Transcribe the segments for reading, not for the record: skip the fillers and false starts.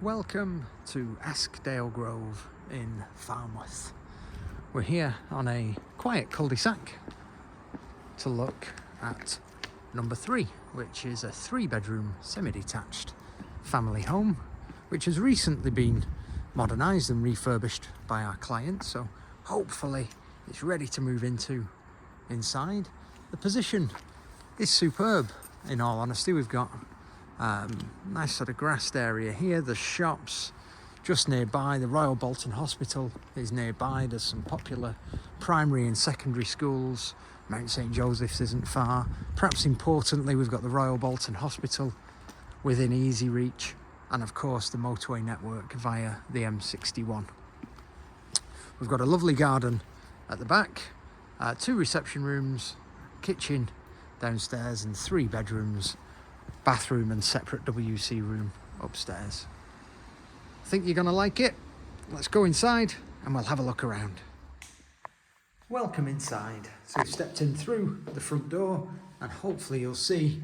Welcome to Eskdale Grove in Farnworth. We're here on a quiet cul-de-sac to look at number 3, which is a 3-bedroom semi-detached family home, which has recently been modernised and refurbished by our client, so hopefully it's ready to move into inside. The position is superb, in all honesty. We've got nice sort of grassed area here. There's shops just nearby. The Royal Bolton Hospital is nearby. There's some popular primary and secondary schools. Mount St Joseph's isn't far. Perhaps importantly, we've got the Royal Bolton Hospital within easy reach, and of course the motorway network via the M61. We've got a lovely garden at the back, 2 reception rooms, kitchen downstairs, and 3 bedrooms, bathroom and separate WC room upstairs. I think you're going to like it. Let's go inside and we'll have a look around. Welcome inside. So we've stepped in through the front door and hopefully you'll see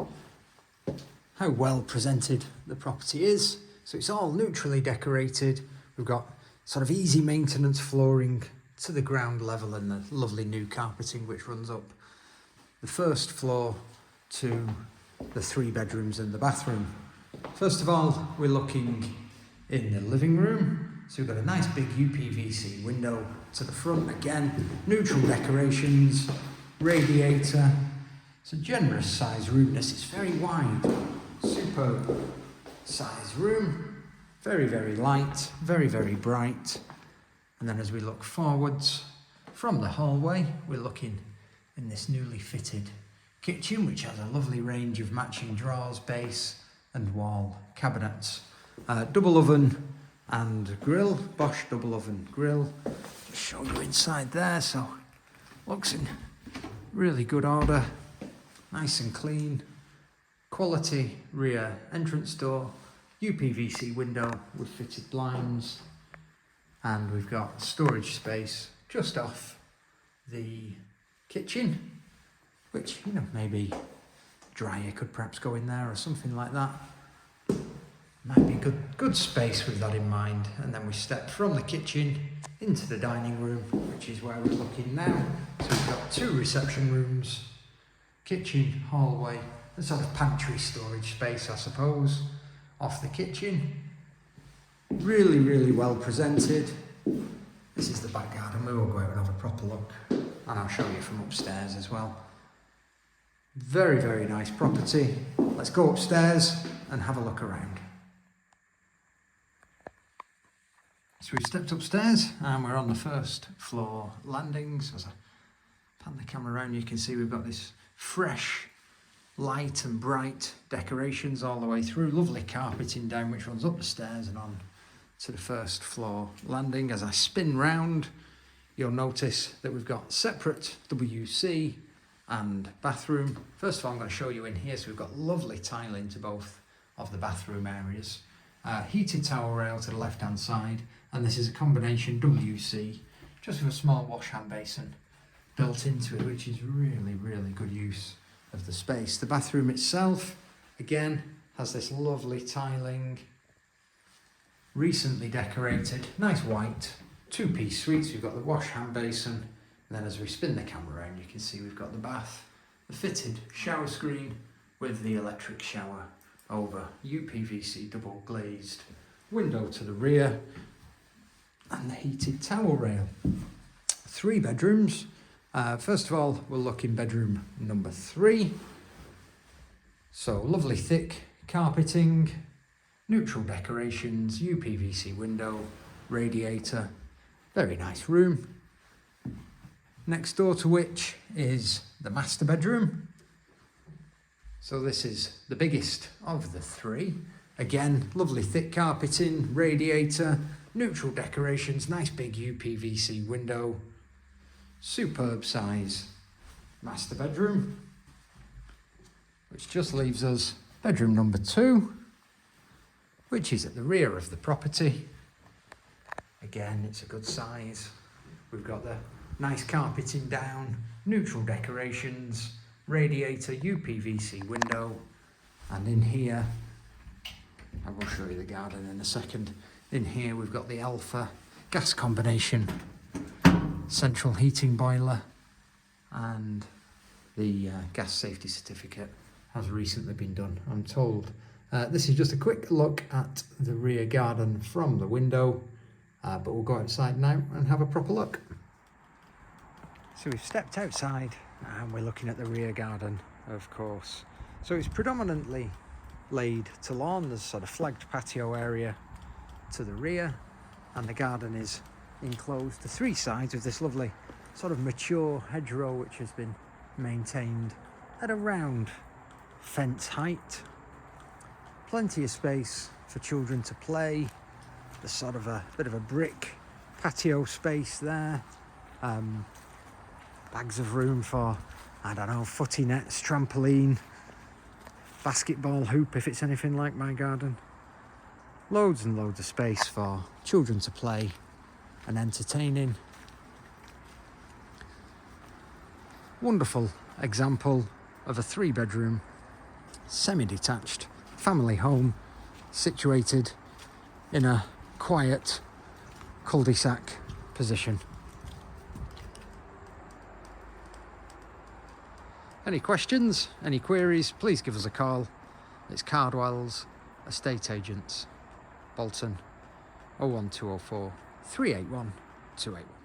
how well presented the property is. So it's all neutrally decorated. We've got sort of easy maintenance flooring to the ground level and the lovely new carpeting which runs up the first floor to the 3 bedrooms and the bathroom. First of all, we're looking in the living room. So we've got a nice big UPVC window to the front. Again, neutral decorations, radiator. It's a generous size room. This is very wide, superb size room. Very, very light, very, very bright. And then as we look forwards from the hallway, we're looking in this newly fitted kitchen, which has a lovely range of matching drawers, base and wall cabinets. Double oven and grill, Bosch double oven grill. Just show you inside there, so looks in really good order, nice and clean. Quality rear entrance door, UPVC window with fitted blinds, and we've got storage space just off the kitchen, which, you know, maybe dryer could perhaps go in there or something like that. Might be good space with that in mind. And then we step from the kitchen into the dining room, which is where we're looking now. So we've got 2 reception rooms, kitchen, hallway, and sort of pantry storage space, I suppose, off the kitchen. Really, really well presented. This is the back garden. We will go out and have a proper look, and I'll show you from upstairs as well. Very, very nice property. Let's go upstairs and have a look around. So we've stepped upstairs and we're on the first floor landings. As I pan the camera around, you can see we've got this fresh, light and bright decorations all the way through. Lovely carpeting down which runs up the stairs and on to the first floor landing. As I spin round, you'll notice that we've got separate WC and bathroom. First of all, I'm going to show you in here. So we've got lovely tiling to both of the bathroom areas. Heated towel rail to the left hand side, and this is a combination WC just with a small wash hand basin built into it, which is really, really good use of the space. The bathroom itself, again, has this lovely tiling, recently decorated, nice white 2-piece suites. We've got the wash hand basin. And then as we spin the camera around, you can see we've got the bath, the fitted shower screen with the electric shower over, UPVC double glazed window to the rear, and the heated towel rail. 3 bedrooms. First of all, we'll look in bedroom number 3. So lovely thick carpeting, neutral decorations, UPVC window, radiator. Very nice room. Next door to which is the master bedroom. So this is the biggest of the 3. Again, lovely thick carpeting, radiator, neutral decorations, nice big UPVC window, superb size master bedroom, which just leaves us bedroom number 2, which is at the rear of the property. Again, it's a good size. We've got the nice carpeting down, neutral decorations, radiator, UPVC window, and in here I will show you the garden in a second. In here we've got the Alpha gas combination, central heating boiler, and the gas safety certificate has recently been done, I'm told. This is just a quick look at the rear garden from the window, but we'll go outside now and have a proper look. So we've stepped outside and we're looking at the rear garden, of course. So it's predominantly laid to lawn. There's sort of flagged patio area to the rear, and the garden is enclosed to three sides with this lovely sort of mature hedgerow which has been maintained at around fence height. Plenty of space for children to play. There's sort of a bit of a brick patio space there. Bags of room for, I don't know, footy nets, trampoline, basketball hoop if it's anything like my garden. Loads and loads of space for children to play and entertaining. Wonderful example of a 3-bedroom, semi-detached family home situated in a quiet cul-de-sac position. Any questions, any queries, please give us a call. It's Cardwell's Estate Agents, Bolton, 01204 381 281.